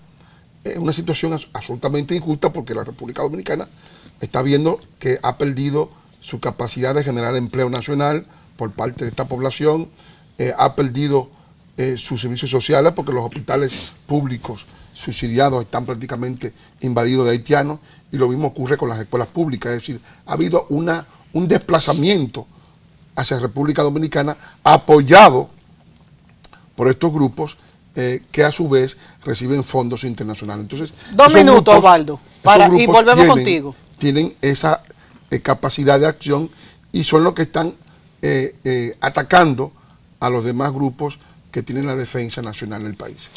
una situación absolutamente injusta, porque la República Dominicana está viendo que ha perdido su capacidad de generar empleo nacional por parte de esta población, ha perdido sus servicios sociales, porque los hospitales públicos subsidiados están prácticamente invadidos de haitianos, y lo mismo ocurre con las escuelas públicas. Es decir, ha habido un desplazamiento hacia República Dominicana apoyado por estos grupos que a su vez reciben fondos internacionales. Entonces, 2 minutos, Osvaldo, y volvemos contigo. Tienen esa capacidad de acción y son los que están atacando a los demás grupos que tienen la defensa nacional del país.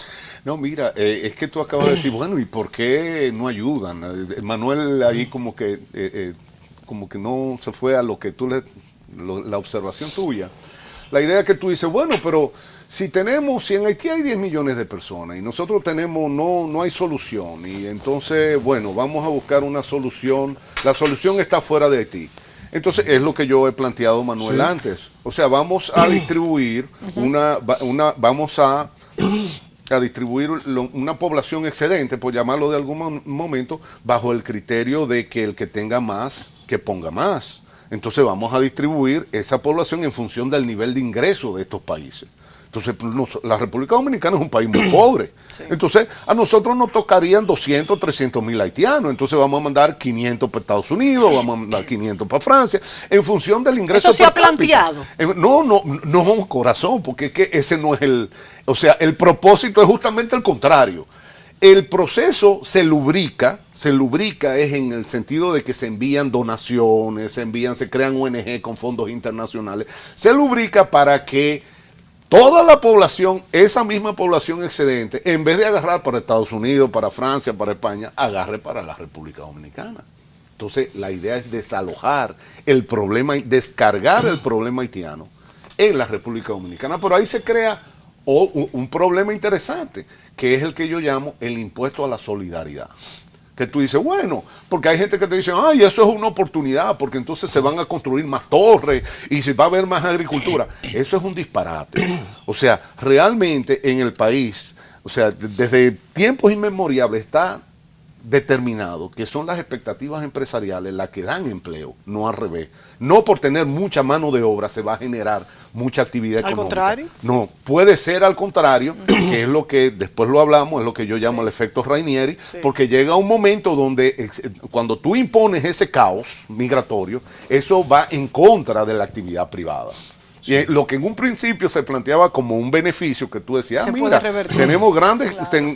No, mira, es que tú acabas de decir, bueno, ¿y por qué no ayudan? Manuel ahí como que no se fue a lo que tú la observación tuya. La idea que tú dices, bueno, pero si en Haití hay 10 millones de personas y nosotros tenemos, no hay solución, y entonces, bueno, vamos a buscar una solución, la solución está fuera de Haití. Entonces, es lo que yo he planteado, Manuel, antes. O sea, vamos a distribuir vamos a distribuir una población excedente, por llamarlo de algún momento, bajo el criterio de que el que tenga más, que ponga más. Entonces vamos a distribuir esa población en función del nivel de ingreso de estos países. Entonces, la República Dominicana es un país muy pobre. Sí. Entonces, a nosotros nos tocarían 200, 300 mil haitianos. Entonces, vamos a mandar 500 para Estados Unidos, vamos a mandar 500 para Francia, en función del ingreso. ¿Eso se ha planteado? No, corazón, porque es que ese no es el propósito es justamente el contrario. El proceso se lubrica es en el sentido de que se envían donaciones, se crean ONG con fondos internacionales. Se lubrica para que toda la población, esa misma población excedente, en vez de agarrar para Estados Unidos, para Francia, para España, agarre para la República Dominicana. Entonces, la idea es desalojar el problema, descargar el problema haitiano en la República Dominicana. Pero ahí se crea un problema interesante, que es el que yo llamo el impuesto a la solidaridad. Que tú dices, bueno, porque hay gente que te dice, ay, eso es una oportunidad, porque entonces se van a construir más torres y se va a haber más agricultura. Eso es un disparate. O sea, realmente en el país, o sea, desde tiempos inmemoriales está determinado que son las expectativas empresariales las que dan empleo, no al revés. No por tener mucha mano de obra se va a generar mucha actividad económica. ¿Al contrario? No, puede ser al contrario, que es lo que después lo hablamos, es lo que yo llamo el efecto Rainieri, porque llega un momento donde cuando tú impones ese caos migratorio, eso va en contra de la actividad privada. Y lo que en un principio se planteaba como un beneficio, que tú decías, mira, tenemos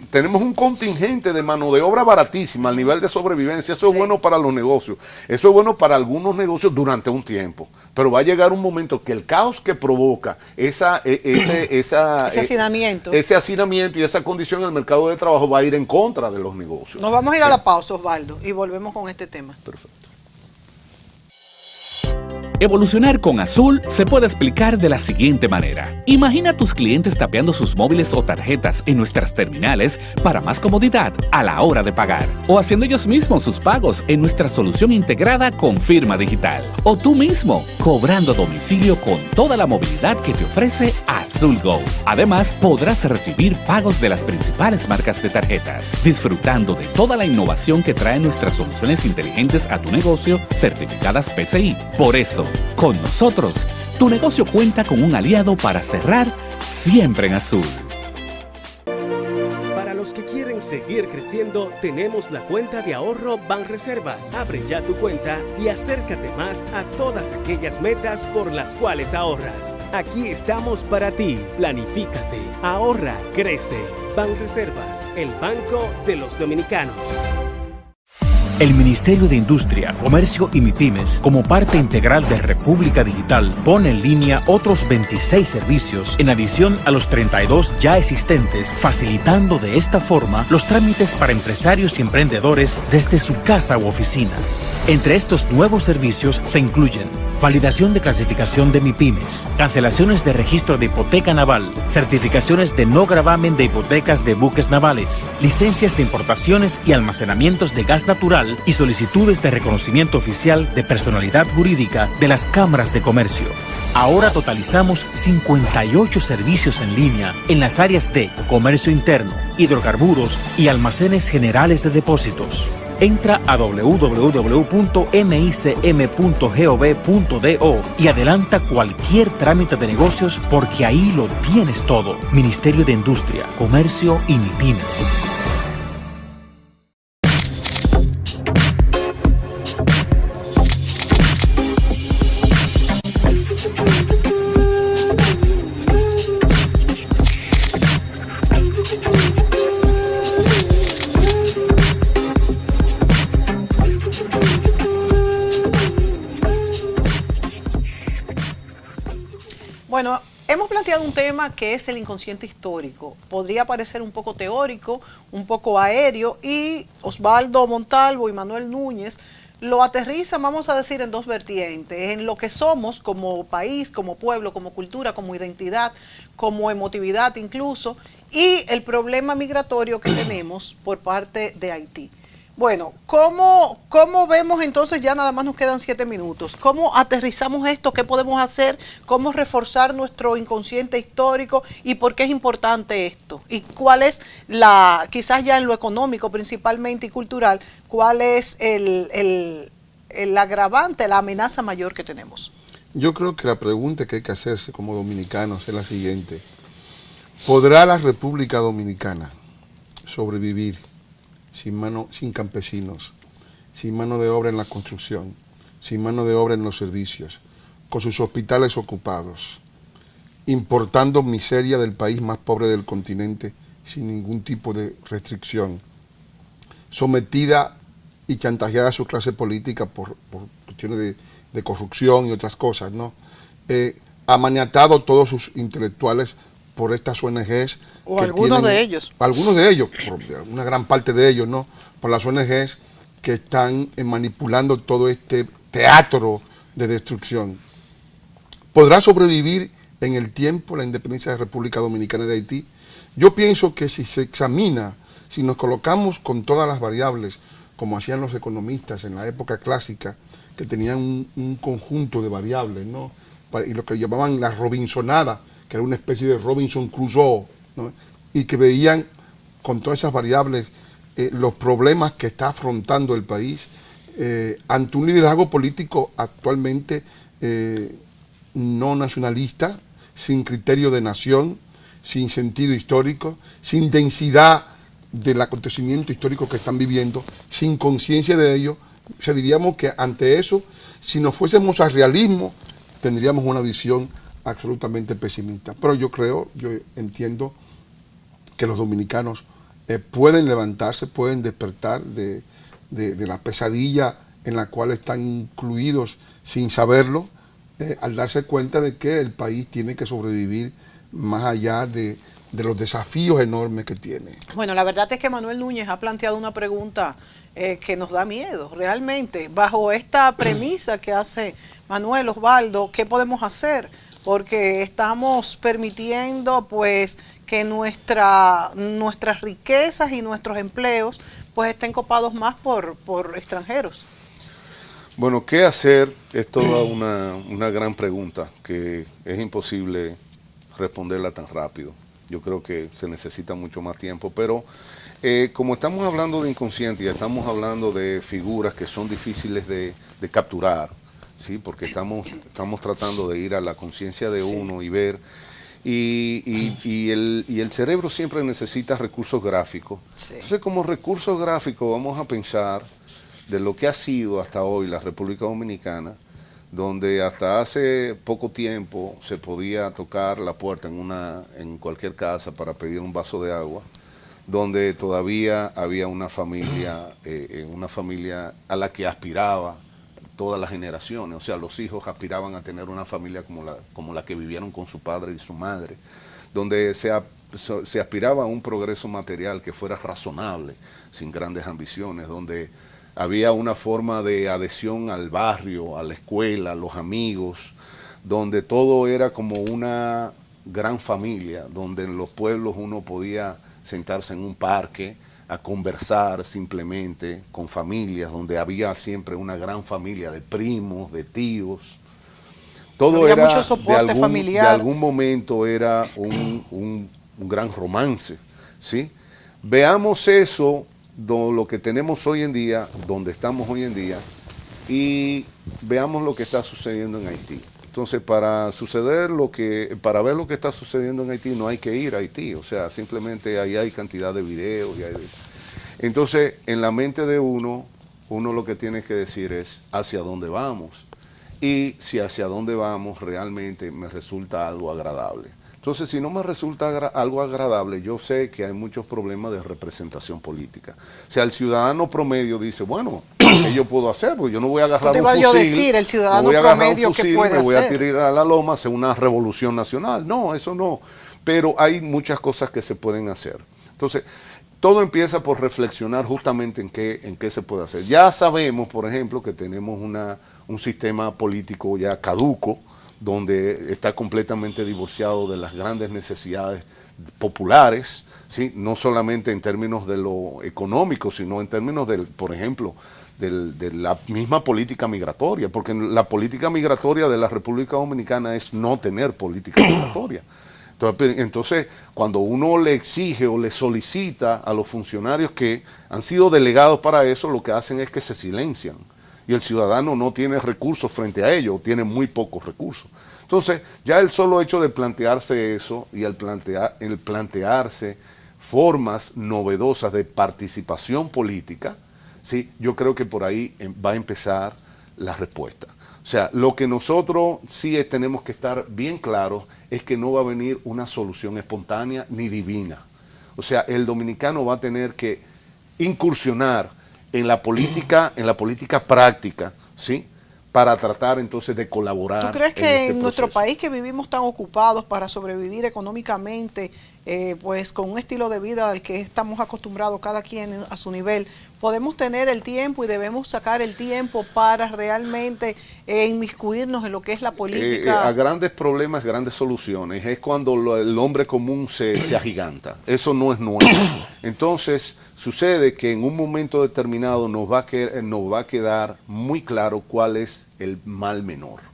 tenemos un contingente de mano de obra baratísima al nivel de sobrevivencia, eso es bueno para los negocios, eso es bueno para algunos negocios durante un tiempo, pero va a llegar un momento que el caos que provoca ese hacinamiento y esa condición en el mercado de trabajo va a ir en contra de los negocios. Nos vamos a ir a la pausa, Osvaldo, y volvemos con este tema. Perfecto. Evolucionar con Azul se puede explicar de la siguiente manera. Imagina a tus clientes tapeando sus móviles o tarjetas en nuestras terminales para más comodidad a la hora de pagar. O haciendo ellos mismos sus pagos en nuestra solución integrada con firma digital. O tú mismo, cobrando a domicilio con toda la movilidad que te ofrece Azul Go. Además, podrás recibir pagos de las principales marcas de tarjetas, disfrutando de toda la innovación que traen nuestras soluciones inteligentes a tu negocio, certificadas PCI. Por eso, con nosotros, tu negocio cuenta con un aliado para cerrar siempre en azul. Para los que quieren seguir creciendo, tenemos la cuenta de ahorro Banreservas. Abre ya tu cuenta y acércate más a todas aquellas metas por las cuales ahorras. Aquí estamos para ti. Planifícate, ahorra, crece. Banreservas, el banco de los dominicanos. El Ministerio de Industria, Comercio y MIPIMES, como parte integral de República Digital, pone en línea otros 26 servicios en adición a los 32 ya existentes, facilitando de esta forma los trámites para empresarios y emprendedores desde su casa u oficina. Entre estos nuevos servicios se incluyen validación de clasificación de MIPIMES, cancelaciones de registro de hipoteca naval, certificaciones de no gravamen de hipotecas de buques navales, licencias de importaciones y almacenamientos de gas natural y solicitudes de reconocimiento oficial de personalidad jurídica de las cámaras de comercio. Ahora totalizamos 58 servicios en línea en las áreas de comercio interno, hidrocarburos y almacenes generales de depósitos. Entra a www.micm.gov.do y adelanta cualquier trámite de negocios porque ahí lo tienes todo. Ministerio de Industria, Comercio y MIPIMES. Bueno, hemos planteado un tema que es el inconsciente histórico. Podría parecer un poco teórico, un poco aéreo, y Osvaldo Montalvo y Manuel Núñez lo aterrizan, vamos a decir, en dos vertientes: en lo que somos como país, como pueblo, como cultura, como identidad, como emotividad incluso, y el problema migratorio que tenemos por parte de Haití. Bueno, ¿cómo vemos entonces? Ya nada más nos quedan 7 minutos. ¿Cómo aterrizamos esto? ¿Qué podemos hacer? ¿Cómo reforzar nuestro inconsciente histórico? ¿Y por qué es importante esto? ¿Y cuál es quizás ya en lo económico principalmente y cultural, cuál es el agravante, la amenaza mayor que tenemos? Yo creo que la pregunta que hay que hacerse como dominicanos es la siguiente: ¿podrá la República Dominicana sobrevivir sin campesinos, sin mano de obra en la construcción, sin mano de obra en los servicios, con sus hospitales ocupados, importando miseria del país más pobre del continente sin ningún tipo de restricción, sometida y chantajeada a su clase política por cuestiones de corrupción y otras cosas, ¿no? Amaniatado todos sus intelectuales por estas ONGs. O algunos de ellos. Algunos de ellos, por una gran parte de ellos, ¿no? Por las ONGs que están manipulando todo este teatro de destrucción. ¿Podrá sobrevivir en el tiempo la independencia de la República Dominicana de Haití? Yo pienso que si se examina, si nos colocamos con todas las variables, como hacían los economistas en la época clásica, que tenían un conjunto de variables, ¿no? Y lo que llamaban la Robinsonada, que era una especie de Robinson Crusoe, ¿no? Y que veían con todas esas variables los problemas que está afrontando el país ante un liderazgo político actualmente no nacionalista, sin criterio de nación, sin sentido histórico, sin densidad del acontecimiento histórico que están viviendo, sin conciencia de ello. O sea, diríamos que ante eso, si nos fuésemos al realismo, tendríamos una visión absolutamente pesimista. Pero yo entiendo que los dominicanos pueden levantarse, pueden despertar de la pesadilla en la cual están incluidos sin saberlo, al darse cuenta de que el país tiene que sobrevivir más allá de los desafíos enormes que tiene. Bueno, la verdad es que Manuel Núñez ha planteado una pregunta que nos da miedo. Realmente, bajo esta premisa que hace Manuel, Osvaldo, ¿qué podemos hacer? Porque estamos permitiendo pues que nuestras riquezas y nuestros empleos pues estén copados más por extranjeros. Bueno, ¿qué hacer? Es toda una gran pregunta que es imposible responderla tan rápido. Yo creo que se necesita mucho más tiempo, pero como estamos hablando de inconsciente y estamos hablando de figuras que son difíciles de capturar, ¿sí? Porque estamos tratando de ir a la conciencia de uno y ver, y el cerebro siempre necesita recursos gráficos. Sí. Entonces, como recursos gráficos vamos a pensar de lo que ha sido hasta hoy la República Dominicana, donde hasta hace poco tiempo se podía tocar la puerta en cualquier casa para pedir un vaso de agua, donde todavía había una familia a la que aspiraba todas las generaciones, o sea, los hijos aspiraban a tener una familia como la que vivieron con su padre y su madre, donde se aspiraba a un progreso material que fuera razonable, sin grandes ambiciones, donde había una forma de adhesión al barrio, a la escuela, a los amigos, donde todo era como una gran familia, donde en los pueblos uno podía sentarse en un parque a conversar simplemente con familias, donde había siempre una gran familia de primos, de tíos. Todo había era mucho soporte familiar. De algún momento era un gran romance, ¿sí? Veamos eso, lo que tenemos hoy en día, donde estamos hoy en día, y veamos lo que está sucediendo en Haití. Entonces, para ver lo que está sucediendo en Haití, no hay que ir a Haití, o sea, simplemente ahí hay cantidad de videos. Entonces, en la mente de uno lo que tiene que decir es hacia dónde vamos, y si hacia dónde vamos realmente me resulta algo agradable. Entonces, si no me resulta algo agradable, yo sé que hay muchos problemas de representación política. O sea, el ciudadano promedio dice, bueno, ¿qué yo puedo hacer? Porque yo no voy a agarrar un fusil. Decir, el ciudadano promedio que puede me voy hacer. a tirar a la loma, hacer una revolución nacional. No, eso no. Pero hay muchas cosas que se pueden hacer. Entonces, todo empieza por reflexionar justamente en qué se puede hacer. Ya sabemos, por ejemplo, que tenemos un sistema político ya caduco, donde está completamente divorciado de las grandes necesidades populares, ¿sí? No solamente en términos de lo económico, sino en términos, por ejemplo, de la misma política migratoria, porque la política migratoria de la República Dominicana es no tener política migratoria. Entonces, cuando uno le exige o le solicita a los funcionarios que han sido delegados para eso, lo que hacen es que se silencian. Y el ciudadano no tiene recursos frente a ello, tiene muy pocos recursos. Entonces, ya el solo hecho de plantearse eso y el plantearse formas novedosas de participación política, ¿sí? Yo creo que por ahí va a empezar la respuesta. O sea, lo que nosotros sí tenemos que estar bien claros es que no va a venir una solución espontánea ni divina. O sea, el dominicano va a tener que incursionar en la política práctica, ¿sí? Para tratar entonces de colaborar. ¿Tú crees que en nuestro país, que vivimos tan ocupados para sobrevivir económicamente, pues con un estilo de vida al que estamos acostumbrados cada quien a su nivel, podemos tener el tiempo y debemos sacar el tiempo para realmente inmiscuirnos en lo que es la política. A grandes problemas, grandes soluciones. Es cuando el hombre común se agiganta. Eso no es nuevo. Entonces, sucede que en un momento determinado nos va a quedar muy claro cuál es el mal menor.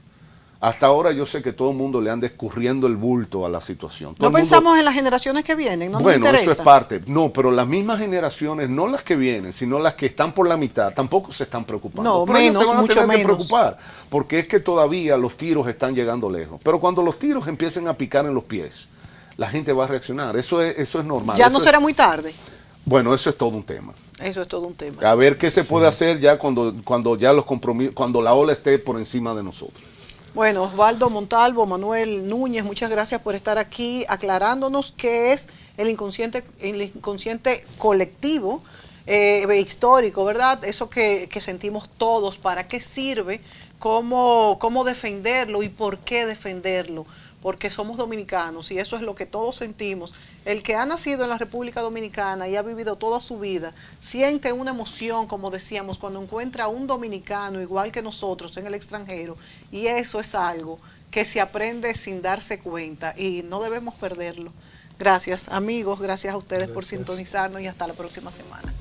Hasta ahora yo sé que todo el mundo le anda escurriendo el bulto a la situación. No pensamos en las generaciones que vienen, no nos interesa. Bueno, eso es parte. No, pero las mismas generaciones, no las que vienen, sino las que están por la mitad, tampoco se están preocupando. No, pero menos, se van a mucho tener menos. que preocupar, porque es que todavía los tiros están llegando lejos. Pero cuando los tiros empiecen a picar en los pies, la gente va a reaccionar. Eso es normal. Ya eso no será muy tarde. Bueno, eso es todo un tema. Eso es todo un tema. A ver qué se puede hacer ya cuando ya los compromisos, cuando la ola esté por encima de nosotros. Bueno, Osvaldo Montalvo, Manuel Núñez, muchas gracias por estar aquí aclarándonos qué es el inconsciente colectivo histórico, ¿verdad? Eso que sentimos todos, para qué sirve, cómo defenderlo y por qué defenderlo. Porque somos dominicanos y eso es lo que todos sentimos. El que ha nacido en la República Dominicana y ha vivido toda su vida, siente una emoción, como decíamos, cuando encuentra a un dominicano igual que nosotros en el extranjero, y eso es algo que se aprende sin darse cuenta y no debemos perderlo. Gracias, amigos, gracias a ustedes por sintonizarnos y hasta la próxima semana.